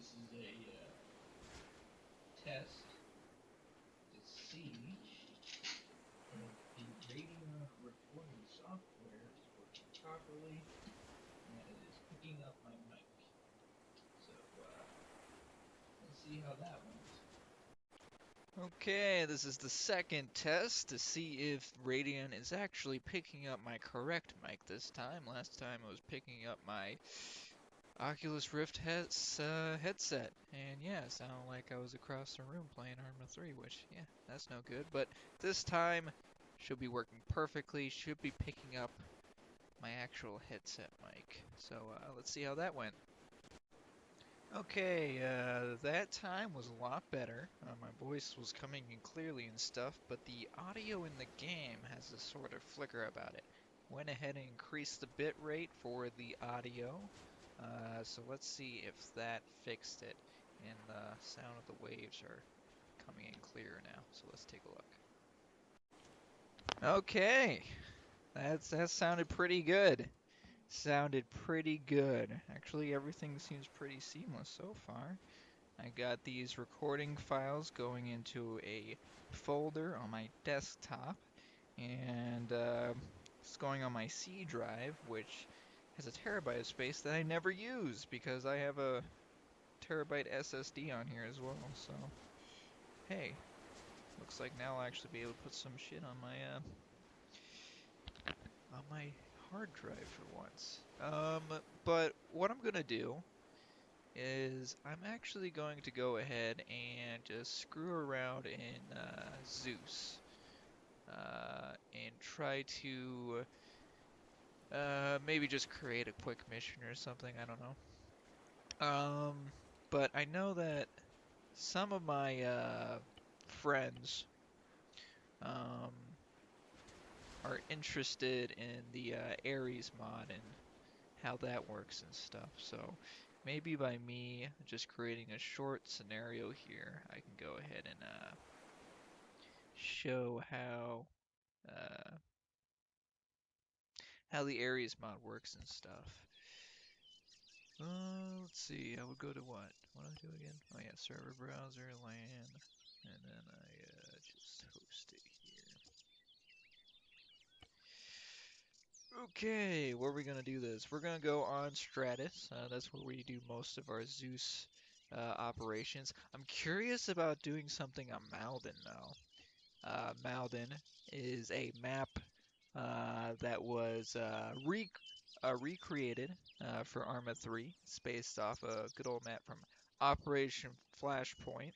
this is a test to see if the Radeon recording software is working properly and it is picking up my mic. So let's see how that went. Okay, this is the second test to see if Radeon is actually picking up my correct mic this time. Last time it was picking up my Oculus Rift headset. And yeah, it sounded like I was across the room playing Arma 3, which, yeah, that's no good. But this time, should be working perfectly, should be picking up my actual headset mic. So let's see how that went. Okay, that time was a lot better. My voice was coming in clearly and stuff, but the audio in the game has a sort of flicker about it. Went ahead and increased the bit rate for the audio, so let's see if that fixed it. And the sound of the waves are coming in clearer now, so let's take a look. Okay, that sounded pretty good. Sounded pretty good. Actually, everything seems pretty seamless so far. I got these recording files going into a folder on my desktop, and it's going on my C drive, which has a terabyte of space that I never use because I have a terabyte SSD on here as well. So, hey, looks like now I'll actually be able to put some shit on my hard drive for once. But what I'm gonna do is I'm actually going to go ahead and just screw around in Zeus and try to maybe just create a quick mission or something. I don't know. But I know that some of my friends um, are interested in the Ares mod and how that works and stuff. So maybe by me just creating a short scenario here, I can go ahead and show uh, how the Ares mod works and stuff. Let's see. I would go to what? What do I do again? Oh yeah, server browser, LAN, and then I just host it here. Okay, where are we gonna do this? We're gonna go on Stratus. That's where we do most of our Zeus operations. I'm curious about doing something on Malden though. Malden is a map that was recreated for Arma 3. It's based off a good old map from Operation Flashpoint,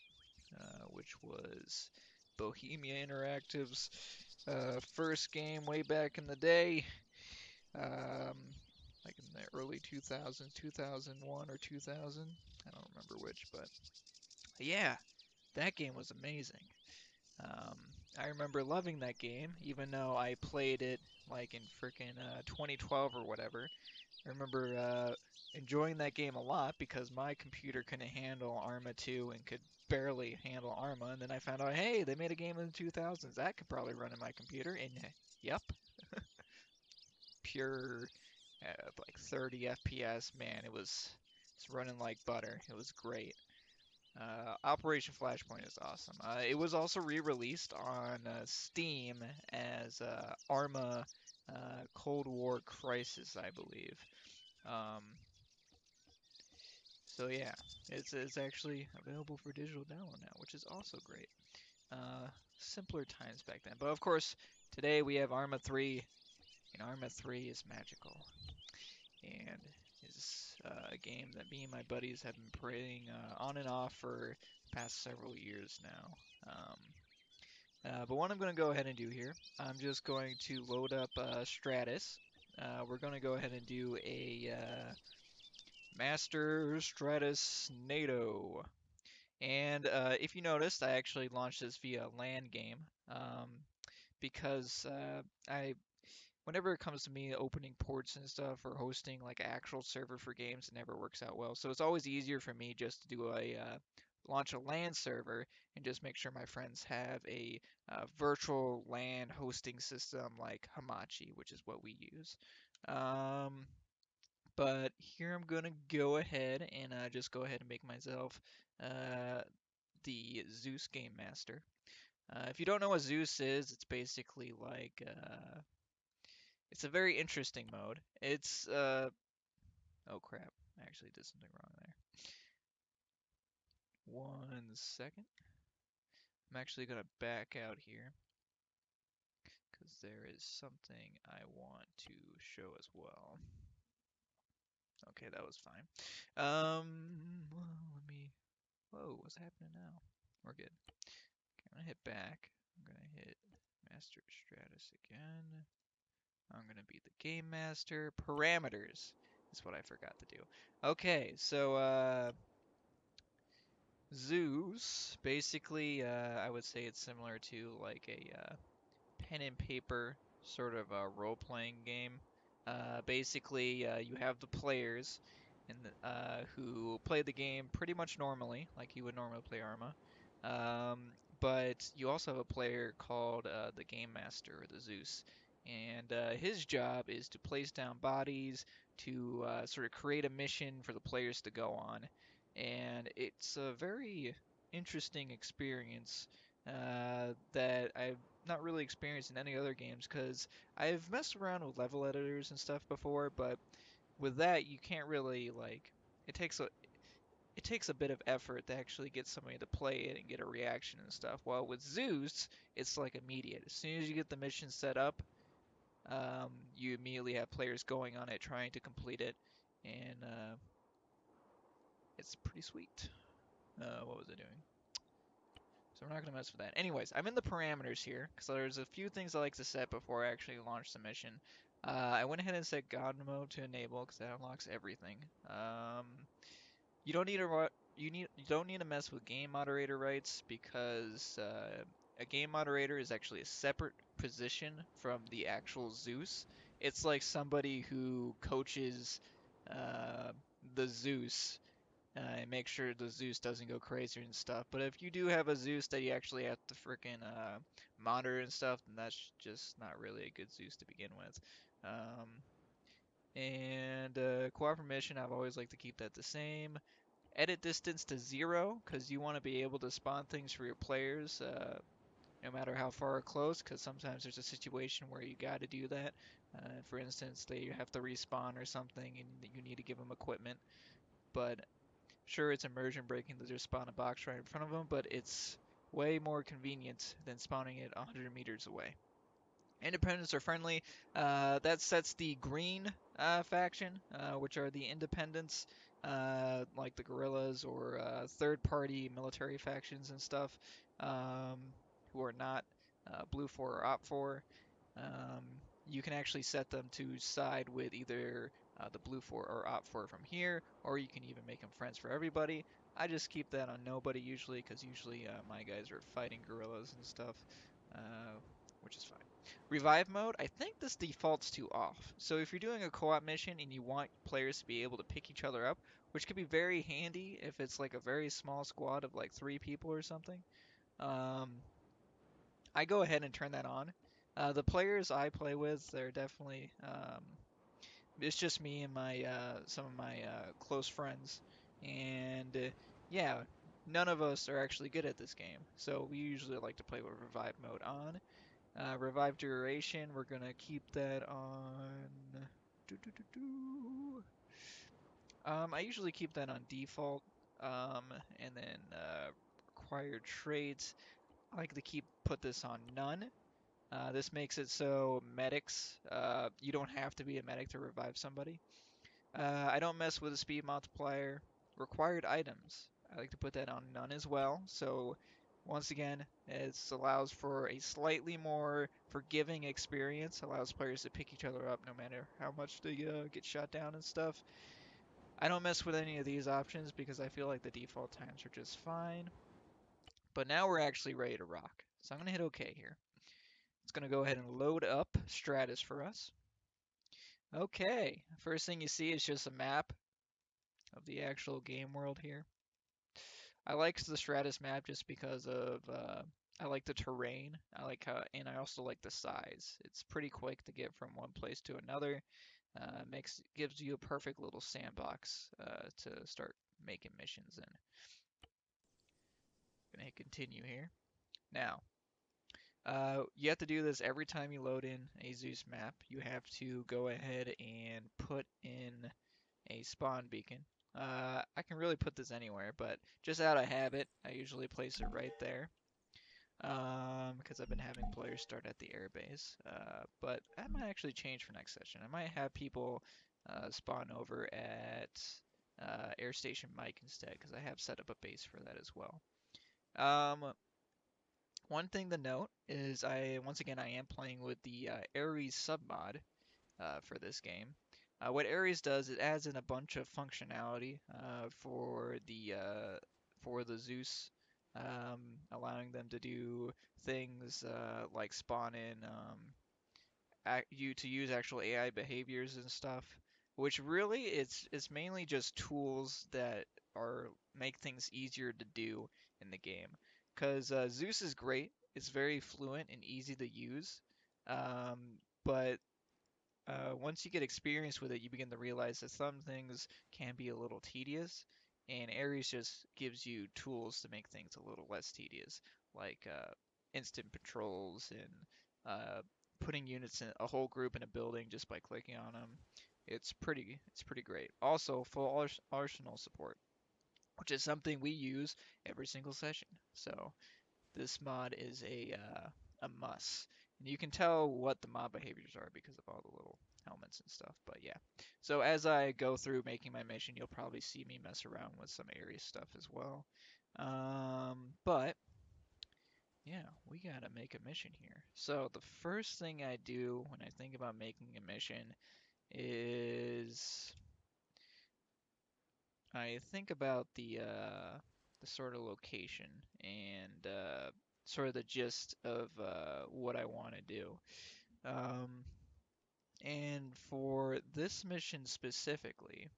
which was Bohemia Interactive's first game way back in the day, um, like in the early 2000s, 2001 or 2000. I don't remember which, but yeah, that game was amazing. Um, I remember loving that game, even though I played it like in frickin' 2012 or whatever. I remember enjoying that game a lot because my computer couldn't handle Arma 2 and could barely handle Arma. And then I found out, hey, they made a game in the 2000s that could probably run in my computer. And yep, pure like 30 FPS, man. It's running like butter. It was great. Operation Flashpoint is awesome. It was also re-released on Steam as Arma Cold War Crisis, I believe. Um, so yeah, it's actually available for digital download now, which is also great. Uh, Simpler times back then, but of course today we have Arma 3, and Arma 3 is magical, and is a game that me and my buddies have been playing on and off for the past several years now. But what I'm going to go ahead and do here, I'm just going to load up Stratus. We're going to go ahead and do a Master Stratus NATO. And if you noticed, I actually launched this via LAN game um, because whenever it comes to me opening ports and stuff or hosting like an actual server for games, it never works out well. So it's always easier for me just to do a launch a LAN server and just make sure my friends have a virtual LAN hosting system like Hamachi, which is what we use. Um, But here I'm gonna go ahead and just go ahead and make myself uh, the Zeus Game Master. If you don't know what Zeus is, it's basically like it's a very interesting mode. It's oh crap, I actually did something wrong there. 1 second. I'm actually gonna back out here because there is something I want to show as well. Okay, that was fine. Well, let me. Whoa, what's happening now? We're good. Okay, I'm gonna hit back. I'm gonna hit Master Stratus again. I'm gonna be the Game Master. Parameters is what I forgot to do. Okay, so Zeus, basically, I would say it's similar to like a pen and paper sort of a role-playing game. Basically, you have the players who play the game pretty much normally, like you would normally play Arma. But you also have a player called the Game Master, or the Zeus, and his job is to place down bodies, to sort of create a mission for the players to go on. And it's a very interesting experience that I've not really experienced in any other games because I've messed around with level editors and stuff before, but with that you can't really like it takes a bit of effort to actually get somebody to play it and get a reaction and stuff. While with Zeus, it's like immediate. As soon as you get the mission set up, you immediately have players going on it trying to complete it, and it's pretty sweet. What was I doing? So we're not going to mess with that. Anyways, I'm in the parameters here because there's a few things I like to set before I actually launch the mission. I went ahead and set God mode to enable because that unlocks everything. You don't need to you don't need to mess with game moderator rights because a game moderator is actually a separate position from the actual Zeus. It's like somebody who coaches uh, the Zeus and make sure the Zeus doesn't go crazy and stuff. But if you do have a Zeus that you actually have to freaking monitor and stuff, then that's just not really a good Zeus to begin with. Um, and cooperative mission, I've always liked to keep that the same. Edit distance to 0, because you want to be able to spawn things for your players, no matter how far or close, because sometimes there's a situation where you got to do that. For instance, they have to respawn or something, and you need to give them equipment. But sure, it's immersion breaking to just spawn a box right in front of them, but it's way more convenient than spawning it 100 meters away. Independents are friendly. That sets the green faction, which are the independents, like the guerrillas or third-party military factions and stuff, who are not blue 4 or op 4. You can actually set them to side with either the blue 4 or op 4 from here, or you can even make them friends for everybody. I just keep that on nobody usually, because usually my guys are fighting gorillas and stuff, uh, which is fine. Revive mode, I think this defaults to off. So if you're doing a co-op mission and you want players to be able to pick each other up, which could be very handy if it's like a very small squad of like 3 people or something, um, I go ahead and turn that on. The players I play with, they're definitely it's just me and my some of my close friends, and yeah, none of us are actually good at this game, so we usually like to play with revive mode on. Revive duration, we're gonna keep that on. Doo -doo -doo -doo. I usually keep that on default, and then required traits. I like to put this on none. This makes it so medics, you don't have to be a medic to revive somebody. I don't mess with the speed multiplier. Required items, I like to put that on none as well. So once again, it allows for a slightly more forgiving experience, allows players to pick each other up no matter how much they get shot down and stuff. I don't mess with any of these options because I feel like the default times are just fine. But now we're actually ready to rock. So I'm going to hit OK here. It's going to go ahead and load up Stratus for us. Okay, first thing you see is just a map of the actual game world here. I like the Stratus map just because of I like the terrain. I like how, and I also like the size. It's pretty quick to get from one place to another. Gives you a perfect little sandbox to start making missions in. Gonna continue here. Now, you have to do this every time you load in a Zeus map. You have to go ahead and put in a spawn beacon. I can really put this anywhere, but just out of habit, I usually place it right there. Because I've been having players start at the airbase. But I might actually change for next session. I might have people spawn over at Air Station Mike instead, because I have set up a base for that as well. Um, One thing to note is once again I am playing with the Ares submod for this game. What Ares does, it adds in a bunch of functionality for the Zeus, allowing them to do things like spawn in you to use actual AI behaviors and stuff. Which really it's mainly just tools that are make things easier to do in the game. Because Zeus is great, it's very fluent and easy to use, but once you get experience with it, you begin to realize that some things can be a little tedious, and Ares just gives you tools to make things a little less tedious, like instant patrols and uh, putting units in a whole group in a building just by clicking on them. It's pretty great. Also, full arsenal support, which is something we use every single session. So this mod is a must. And you can tell what the mob behaviors are because of all the little helmets and stuff. But yeah. So as I go through making my mission, you'll probably see me mess around with some area stuff as well. But yeah, we gotta make a mission here. So the first thing I do when I think about making a mission is I think about the sort of location and sort of the gist of what I want to do. Um, and for this mission specifically,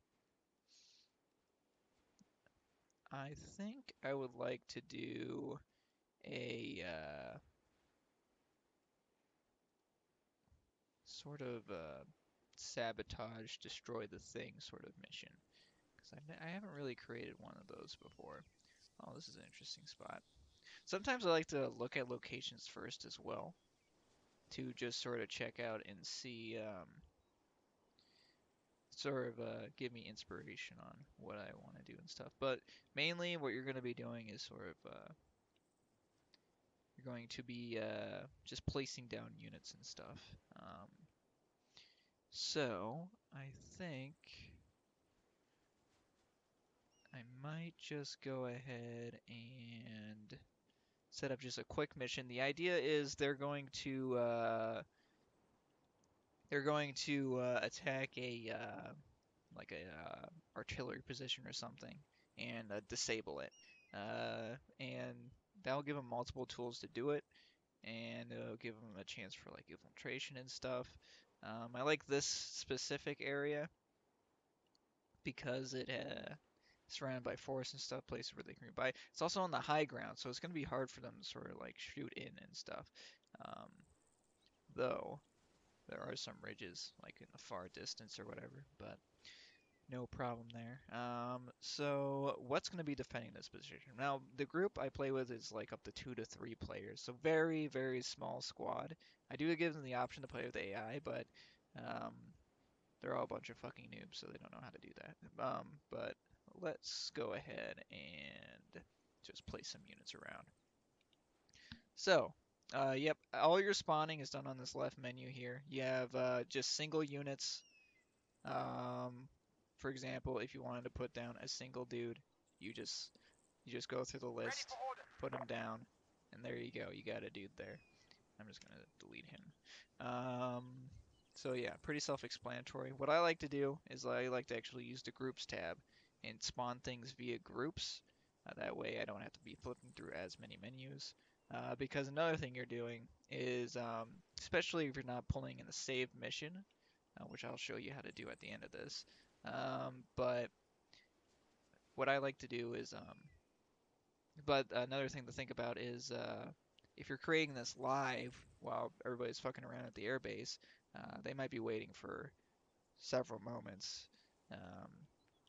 I think I would like to do a sort of sabotage, destroy the thing sort of mission. Because I haven't really created one of those before. Oh, this is an interesting spot. Sometimes I like to look at locations first as well, to just sort of check out and see, sort of give me inspiration on what I want to do and stuff. But mainly, what you're going to be doing is sort of you're going to be just placing down units and stuff. So I think I might just go ahead and set up just a quick mission. The idea is they're going to attack a like a artillery position or something and disable it. And that'll give them multiple tools to do it, and it'll give them a chance for like infiltration and stuff. I like this specific area because it surrounded by forests and stuff, places where they can buy. It's also on the high ground, so it's going to be hard for them to sort of like shoot in and stuff. Um, though there are some ridges like in the far distance or whatever, but no problem there. So what's going to be defending this position? Now, the group I play with is like up to 2 to 3 players, so very, very small squad. I do give them the option to play with AI, but um, they're all a bunch of fucking noobs, so they don't know how to do that. But let's go ahead and just place some units around. So, yep, all your spawning is done on this left menu here. You have just single units. Um, for example, if you wanted to put down a single dude, you just you just go through the list, put him down, and there you go. You got a dude there. I'm just gonna delete him. Um, so yeah, pretty self-explanatory. What I like to do is I like to actually use the groups tab and spawn things via groups. That way I don't have to be flipping through as many menus. Because another thing you're doing is, especially if you're not pulling in the save mission, which I'll show you how to do at the end of this. But what I like to do is, but another thing to think about is if you're creating this live while everybody's fucking around at the airbase, they might be waiting for several moments um,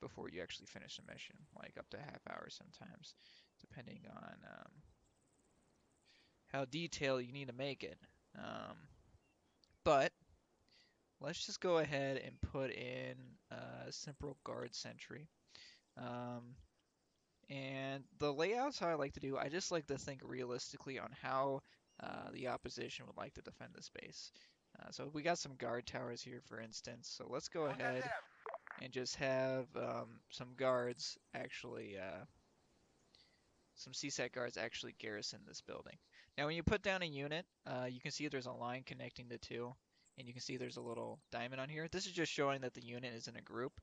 before you actually finish the mission, like up to a half hour sometimes, depending on how detailed you need to make it. Um, but let's just go ahead and put in a simple guard sentry. Um, and the layouts how I like to do, I just like to think realistically on how the opposition would like to defend the space. So we got some guard towers here, for instance. So let's go ahead and just have some guards actually, some CSAT guards actually garrison this building. Now, when you put down a unit, you can see there's a line connecting the two, and you can see there's a little diamond on here. This is just showing that the unit is in a group.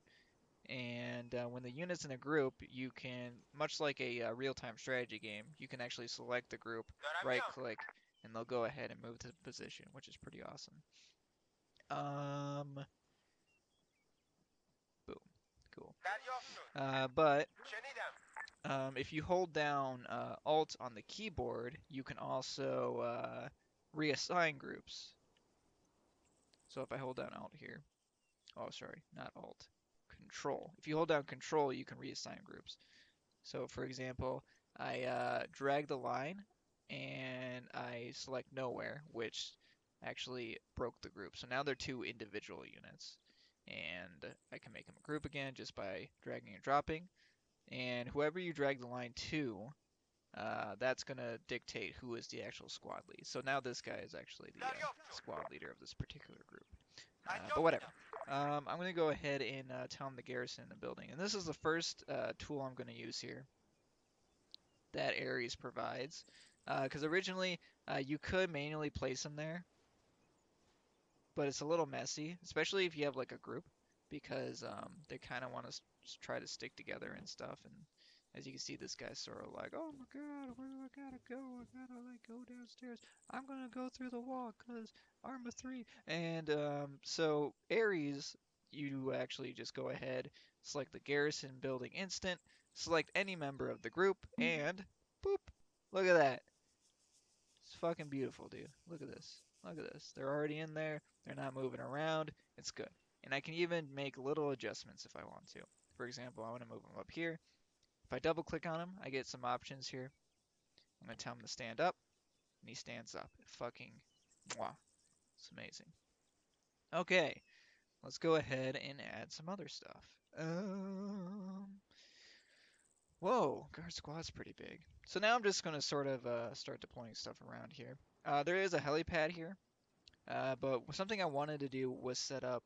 And when the unit's in a group, you can, much like a real-time strategy game, you can actually select the group, right-click, and they'll go ahead and move to position, which is pretty awesome. Boom, cool. But if you hold down Alt on the keyboard, you can also reassign groups. So if I hold down Alt here, oh sorry, not Alt, Control. If you hold down Control, you can reassign groups. So for example, I drag the line and I select nowhere, which actually broke the group. So now they're two individual units. And I can make them a group again just by dragging and dropping. And whoever you drag the line to, that's going to dictate who is the actual squad lead. So now this guy is actually the squad leader of this particular group. But whatever. I'm going to go ahead and tell him to garrison the building. And this is the first tool I'm going to use here that Ares provides. Because originally you could manually place them there, but it's a little messy, especially if you have like a group, because they kind of want to try to stick together and stuff. And as you can see, this guy's sort of like, oh my god, where do I gotta go? I gotta like go downstairs. I'm gonna go through the wall because Arma 3. And so Ares, you actually just go ahead, select the garrison building instant, select any member of the group, and boop, look at that. It's fucking beautiful, dude. Look at this. Look at this. They're already in there. They're not moving around. It's good. And I can even make little adjustments if I want to. For example, I want to move them up here. If I double click on him, I get some options here. I'm going to tell him to stand up, and he stands up. Fucking mwah. It's amazing. Okay, let's go ahead and add some other stuff. Whoa, guard squad's pretty big. So now I'm just going to sort of start deploying stuff around here. There is a helipad here. But something I wanted to do was set up,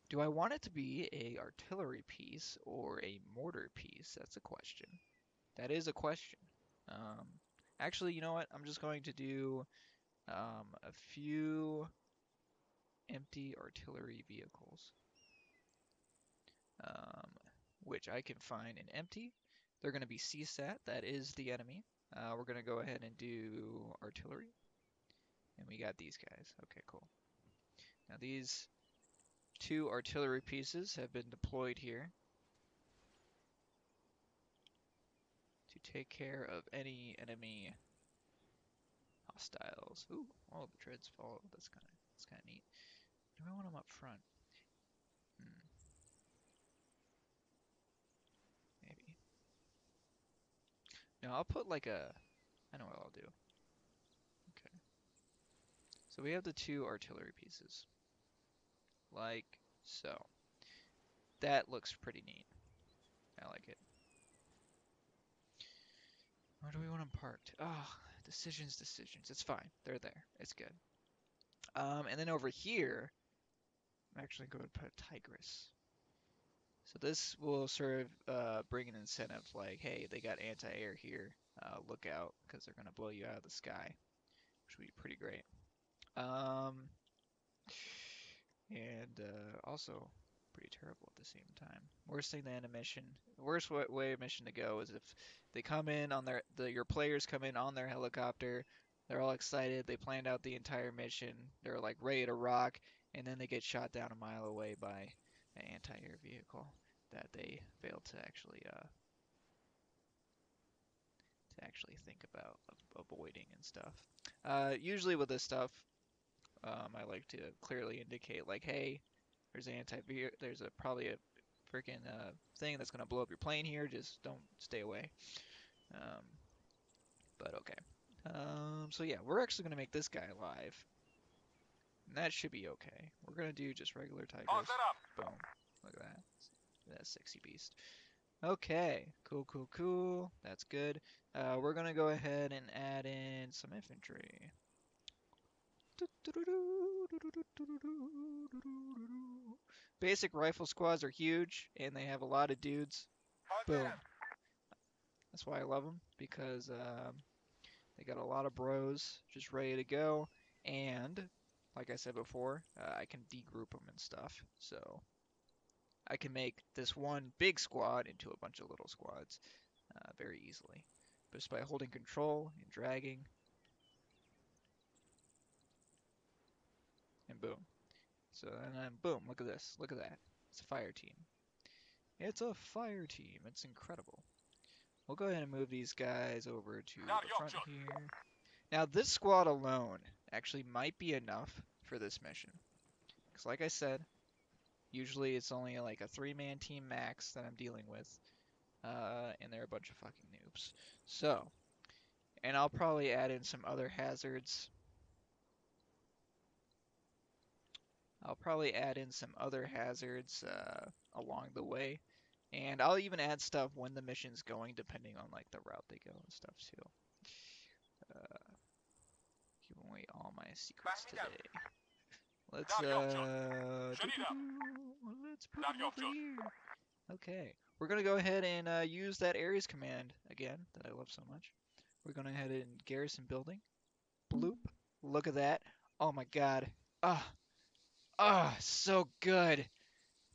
do I want it to be a artillery piece or a mortar piece? That's a question. That is a question. Um, Actually, you know what? I'm just going to do a few empty artillery vehicles, um, which I can find in empty. They're going to be CSAT, that is the enemy. We're going to go ahead and do artillery. And we got these guys. Okay, cool. Now these two artillery pieces have been deployed here to take care of any enemy hostiles. Ooh, oh, the treads fall. That's kind of neat. Do I want them up front? Hmm, maybe. No, I'll put like a. I know what I'll do. Okay. So we have the two artillery pieces, like so. That looks pretty neat. I like it. Where do we want them parked? Oh, decisions, decisions. It's fine. They're there. It's good. And then over here, I'm actually going to put a Tigress. So this will sort of bring an incentive like, hey, they got anti-air here. Look out, because they're going to blow you out of the sky, which would be pretty great. Um, and also pretty terrible at the same time. Worst thing to end a mission, the worst way a mission to go is if they come in on your players come in on their helicopter, they're all excited, they planned out the entire mission, they're like ready to rock, and then they get shot down a mile away by an anti-air vehicle that they failed to actually think about avoiding and stuff. Usually with this stuff, I like to clearly indicate like, hey, There's there's probably a freaking thing that's gonna blow up your plane here. Just don't stay away. Um, but okay. So yeah, we're actually gonna make this guy alive, and that should be okay. We're gonna do just regular tigers. Boom. Look at that. That sexy beast. Okay, cool, cool, cool. That's good. We're gonna go ahead and add in some infantry. Basic rifle squads are huge, and they have a lot of dudes. Boom. That's why I love them, because they got a lot of bros just ready to go. And, like I said before, I can degroup them and stuff. So I can make this one big squad into a bunch of little squads very easily. Just by holding control and dragging, and boom. So, and then boom, look at this. Look at that. It's a fire team. It's a fire team. It's incredible. We'll go ahead and move these guys over to the front here. Now, this squad alone actually might be enough for this mission. Because like I said, usually it's only like a 3-man team max that I'm dealing with. And they're a bunch of fucking noobs. So, and I'll probably add in some other hazards. Along the way. And I'll even add stuff when the mission's going, depending on like the route they go and stuff too. Giving away all my secrets today. Let's put them over here. Okay, we're gonna go ahead and use that Ares command again that I love so much. We're gonna head in garrison building. Bloop. Look at that. Oh my god. Ah, so good.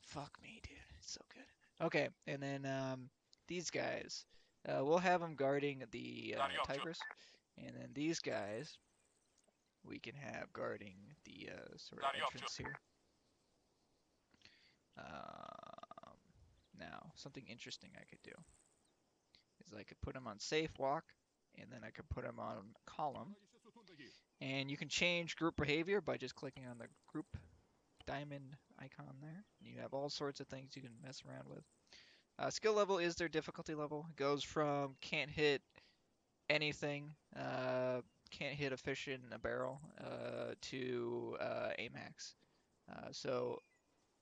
Fuck me, dude. It's so good. Okay, and then these guys, we'll have them guarding the tigers, and then these guys we can have guarding the sort of entrance here. Now, something interesting I could do is I could put them on safe walk, and then I could put them on column. And you can change group behavior by just clicking on the group diamond icon there. You have all sorts of things you can mess around with. Skill level is their difficulty level. It goes from can't hit anything, can't hit a fish in a barrel, to AMAX. So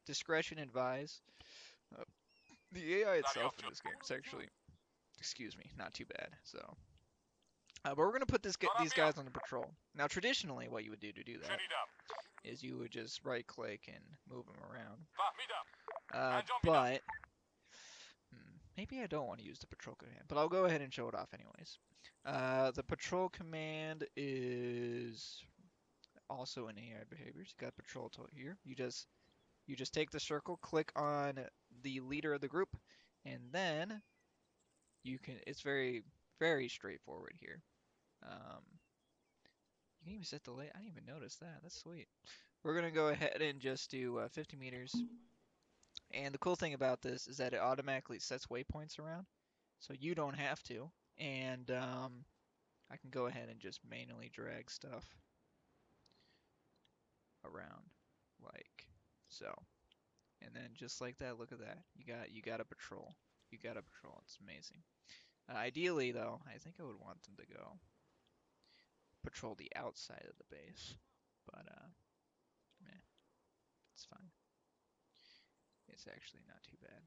discretion advised. Uh, the AI itself in this game is actually, excuse me, not too bad. So, but we're gonna put these guys on the patrol. Now, traditionally, what you would do to do that is you would just right click and move them around. But maybe I don't want to use the patrol command, but I'll go ahead and show it off anyways. The patrol command is also in AI behaviors. You got patrol here. You just take the circle, click on the leader of the group, and then you can. It's very straightforward here. Um, you can even set the light. I didn't even notice that. That's sweet. We're gonna go ahead and just do 50 meters. And the cool thing about this is that it automatically sets waypoints around, so you don't have to. And I can go ahead and just manually drag stuff around like so. And then just like that, look at that. You got a patrol. You got a patrol. It's amazing. Ideally, though, I think I would want them to go patrol the outside of the base. But meh, it's fine. It's actually not too bad.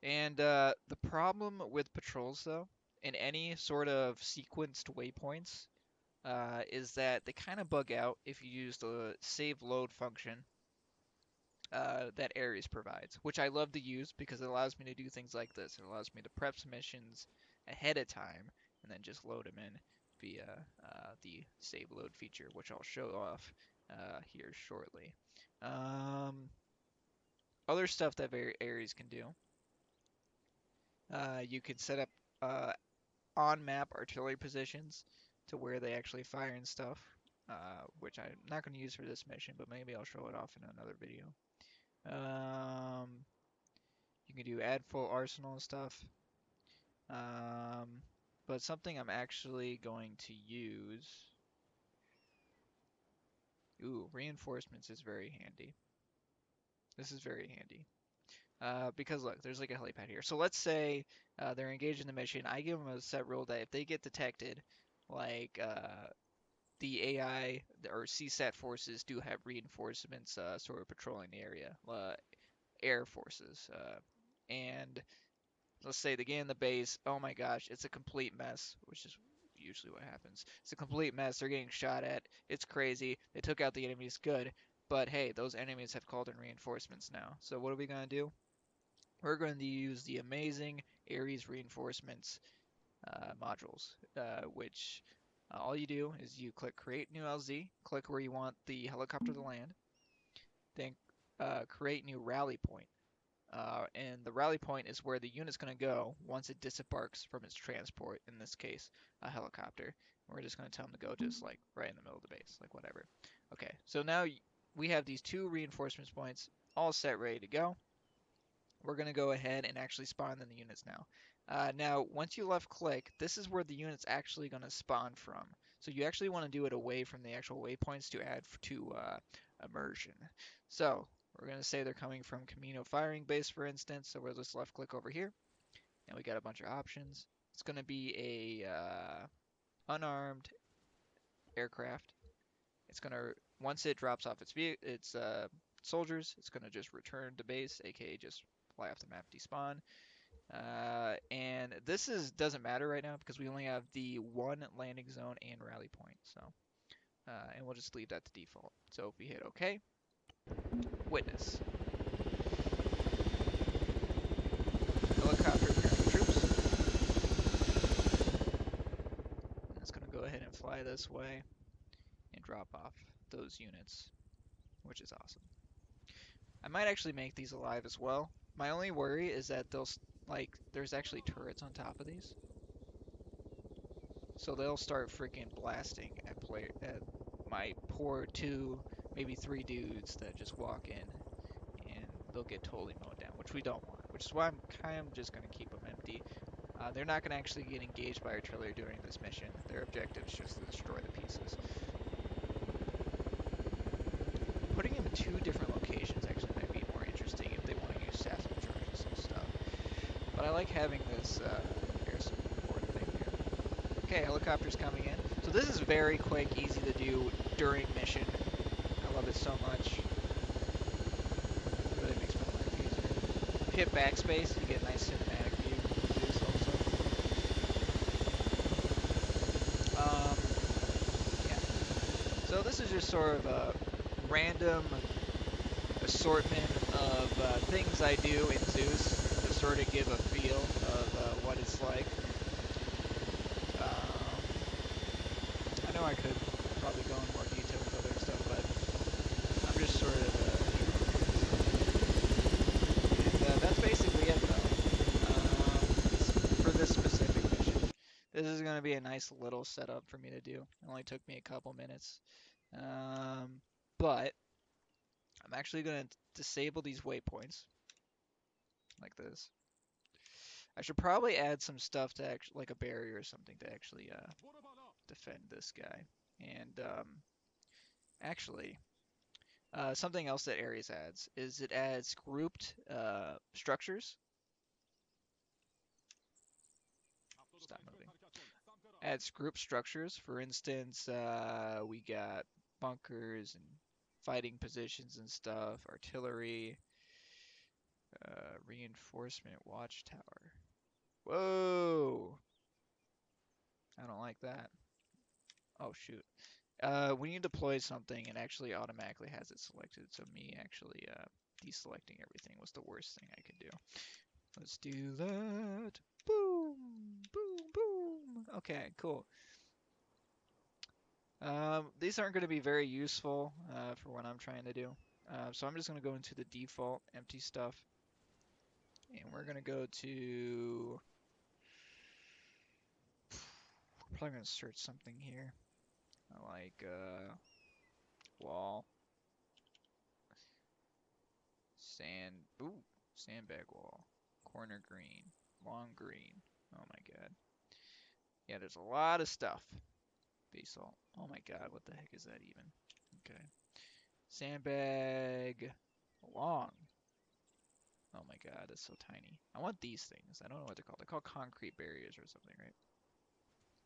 And the problem with patrols, though, in any sort of sequenced waypoints, is that they kind of bug out if you use the save load function that Ares provides, which I love to use because it allows me to do things like this. It allows me to prep submissions ahead of time and then just load them in via the save load feature, which I'll show off here shortly. Other stuff that Ares can do, you can set up on-map artillery positions to where they actually fire and stuff, which I'm not going to use for this mission, but maybe I'll show it off in another video. You can do add full arsenal and stuff. But something I'm actually going to use. Ooh, reinforcements is very handy. This is very handy. Because look, there's like a helipad here. So let's say they're engaged in the mission. I give them a set rule that if they get detected, like the AI or CSAT forces do have reinforcements sort of patrolling the area, air forces. And let's say they get in the base. Oh my gosh, it's a complete mess, which is usually what happens. It's a complete mess. They're getting shot at. It's crazy. They took out the enemies, good. But hey, those enemies have called in reinforcements now. So what are we gonna do? We're going to use the amazing Ares reinforcements modules, which all you do is you click create new LZ, click where you want the helicopter to land, then create new rally point. And the rally point is where the unit's going to go once it disembarks from its transport, in this case, a helicopter. We're just going to tell them to go just like right in the middle of the base, like whatever. Okay, so now we have these two reinforcements points all set, ready to go. We're going to go ahead and actually spawn in the units now. Now, once you left click, this is where the unit's actually going to spawn from. So you actually want to do it away from the actual waypoints to add to immersion. So we're going to say they're coming from Camino firing base, for instance. So we'll just left click over here, and we got a bunch of options. It's going to be a unarmed aircraft. It's going to, once it drops off its soldiers, it's going to just return to base, aka just fly off the map, despawn. And this doesn't matter right now because we only have the one landing zone and rally point. So, and we'll just leave that to default. So if we hit OK, witness helicopter carrying troops. And it's going to go ahead and fly this way and drop off those units, which is awesome. I might actually make these alive as well. My only worry is that there's actually turrets on top of these. So they'll start freaking blasting at my poor two, maybe three dudes that just walk in, and they'll get totally mowed down, which we don't want. Which is why I'm kind of just going to keep them empty. They're not going to actually get engaged by artillery during this mission. Their objective is just to destroy the pieces. Putting them in two different locations actually might be more interesting if they want to use sassel charges and stuff. But I like having this air support thing here. Okay, helicopters coming in. So this is very quick, easy to do during mission. I love it so much. It really makes my life easier. Hit backspace, you get a nice cinematic view of Zeus also. Yeah. So this is just sort of a random assortment of things I do in Zeus to sort of give a feel of what it's like. I know I could probably go in more detail with other stuff, but I'm just sort of and that's basically it, though, for this specific mission. This is going to be a nice little setup for me to do. It only took me a couple minutes, but I'm actually going to disable these waypoints like this. I should probably add some stuff to actually, like a barrier or something to actually defend this guy. And actually, something else that Ares adds is it adds grouped structures. Stop moving. Adds group structures. For instance, we got bunkers and fighting positions and stuff, artillery, reinforcement watchtower. Whoa! I don't like that. Oh shoot. When you deploy something, it actually automatically has it selected. So me actually deselecting everything was the worst thing I could do. Let's do that. Boom, boom, boom. Okay, cool. These aren't going to be very useful for what I'm trying to do. So I'm just going to go into the default empty stuff. And we're going to go to... We're probably going to search something here. I like wall. Sandbag wall. Corner green. Long green. Oh my god. Yeah, there's a lot of stuff. Basalt. Oh my god, what the heck is that even? Okay. Sandbag long. Oh my god, that's so tiny. I want these things. I don't know what they're called. They're called concrete barriers or something, right?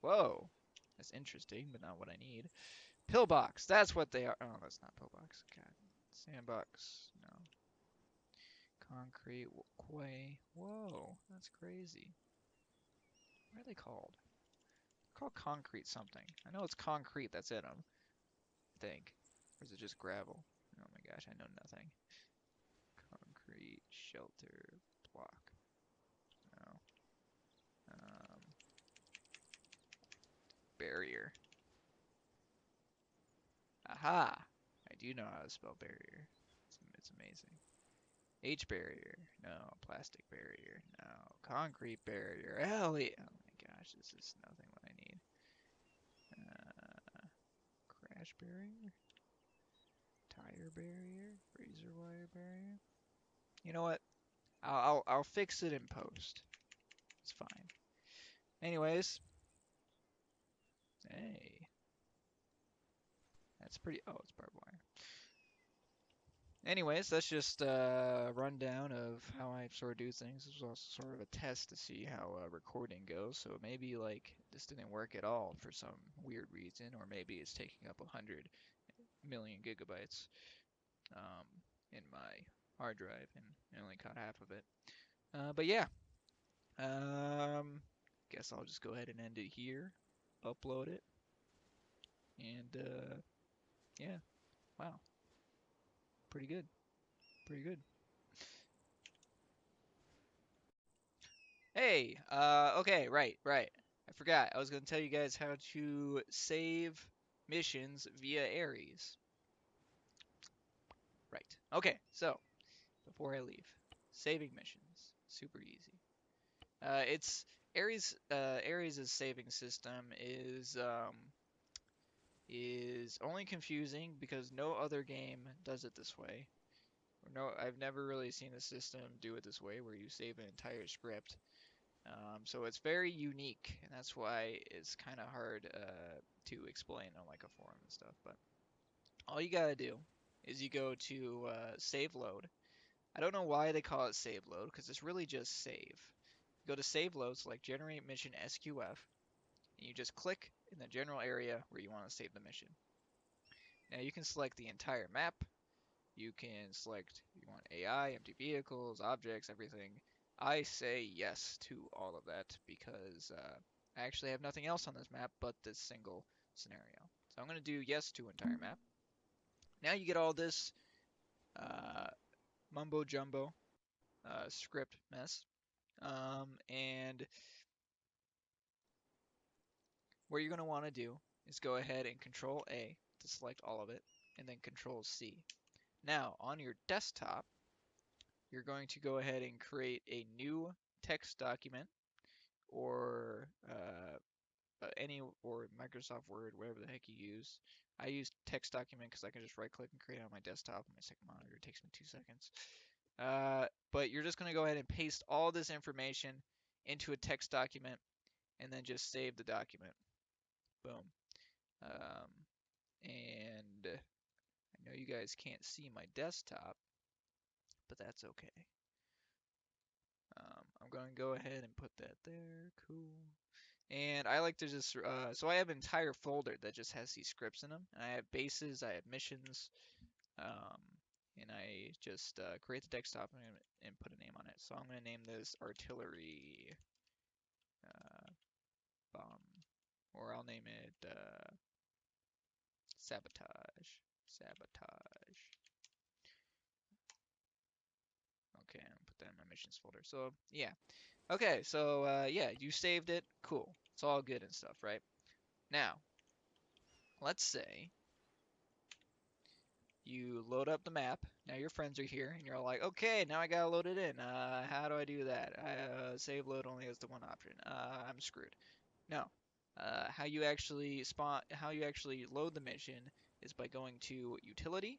Whoa. That's interesting, but not what I need. Pillbox. That's what they are. Oh, that's not pillbox. God. Sandbox. No. Concrete. Quay. Whoa. That's crazy. What are they called? They're called concrete something. I know it's concrete that's in them. I think. Or is it just gravel? Oh my gosh, I know nothing. Concrete. Shelter. Block. No. Barrier. Aha! I do know how to spell barrier. It's amazing. H barrier. No. Plastic barrier. No. Concrete barrier. Ellie. Oh my gosh, this is nothing what I need. Crash barrier. Tire barrier. Razor wire barrier. You know what? I'll fix it in post. It's fine. Anyways, hey, that's pretty. Oh, it's barbed wire. Anyways, that's just a rundown of how I sort of do things. This was also sort of a test to see how recording goes. So maybe like this didn't work at all for some weird reason, or maybe it's taking up 100 million gigabytes um, in my hard drive, and I only caught half of it. But yeah, guess I'll just go ahead and end it here, upload it, and yeah, wow, pretty good, pretty good. Hey, okay, right. I forgot. I was gonna tell you guys how to save missions via Ares. Right. Okay, so before I leave, saving missions, super easy. It's Ares. Ares' saving system is only confusing because no other game does it this way. Or no, I've never really seen a system do it this way, where you save an entire script. So it's very unique, and that's why it's kind of hard to explain on like a forum and stuff. But all you gotta do is you go to save load. I don't know why they call it save load, because it's really just save. You go to save load, select generate mission SQF, and you just click in the general area where you want to save the mission. Now you can select the entire map. You can select you want AI, empty vehicles, objects, everything. I say yes to all of that because I actually have nothing else on this map but this single scenario. So I'm going to do yes to entire map. Now you get all this uh, mumbo jumbo script mess. And what you're going to want to do is go ahead and Control A to select all of it, and then Control C. Now on your desktop, you're going to go ahead and create a new text document or any or Microsoft Word, whatever the heck you use. I use text document because I can just right click and create it on my desktop on my second monitor. It takes me 2 seconds. But you're just going to go ahead and paste all this information into a text document and then just save the document. Boom. Um, and I know you guys can't see my desktop, but that's okay. I'm going to go ahead and put that there. Cool. And I like to just, so I have an entire folder that just has these scripts in them. And I have bases, I have missions, um, and I just create the desktop and put a name on it. So I'm going to name this artillery uh, bomb, or I'll name it sabotage. Sabotage. Okay, I'll put that in my missions folder. So yeah, okay, so yeah, you saved it. Cool. It's all good and stuff, right? Now, let's say you load up the map. Now your friends are here, and you're like, okay, now I gotta load it in. How do I do that? Save load only has the one option. I'm screwed. No. How you actually load the mission is by going to utility,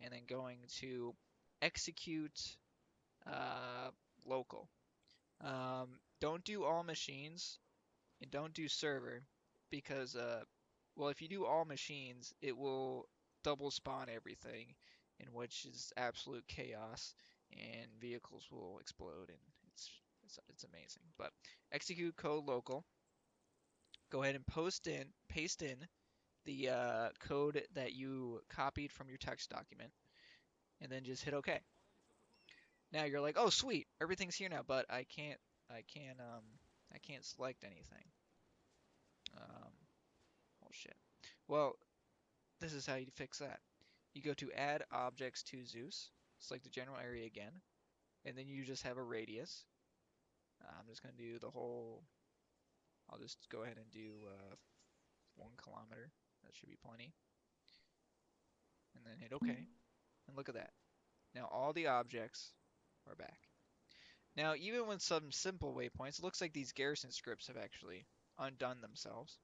and then going to execute uh, local. Don't do all machines and don't do server because well, if you do all machines it will double spawn everything, in which is absolute chaos, and vehicles will explode, and it's amazing. But execute code local. Go ahead and paste in the code that you copied from your text document, and then just hit OK. Now you're like, oh sweet, everything's here now, but I can't, I can't select anything. Um, oh shit. Well, this is how you fix that. You go to add objects to Zeus, select the general area again, and then you just have a radius. I'm just gonna do the whole. I'll just go ahead and do 1 kilometer. That should be plenty. And then hit OK. And look at that. Now all the objects are back. Now, even with some simple waypoints, it looks like these garrison scripts have actually undone themselves,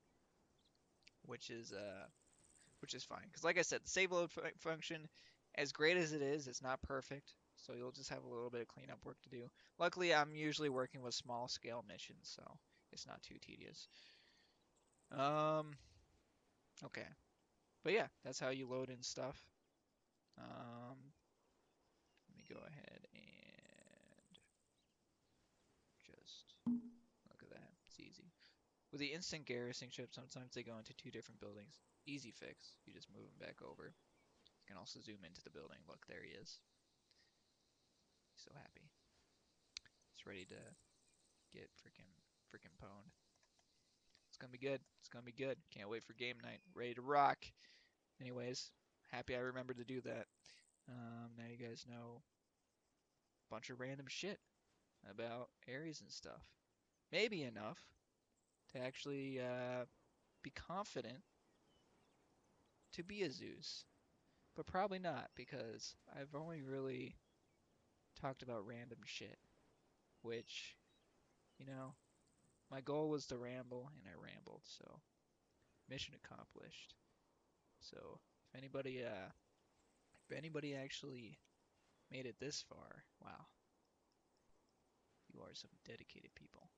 which is fine. Because like I said, the save load function, as great as it is, it's not perfect. So you'll just have a little bit of cleanup work to do. Luckily, I'm usually working with small scale missions, so it's not too tedious. Um, okay. But yeah, that's how you load in stuff. Let me go ahead and just look at that. It's easy. With the instant garrison ship, sometimes they go into two different buildings. Easy fix. You just move them back over. You can also zoom into the building. Look, there he is. He's so happy. He's ready to get freaking pwned. It's gonna be good. It's gonna be good. Can't wait for game night. Ready to rock. Anyways, happy I remembered to do that. Now you guys know a bunch of random shit about Ares and stuff. Maybe enough to actually be confident to be a Zeus. But probably not, because I've only really talked about random shit, which, you know, my goal was to ramble, and I rambled, so mission accomplished. So if anybody actually made it this far, wow, you are some dedicated people.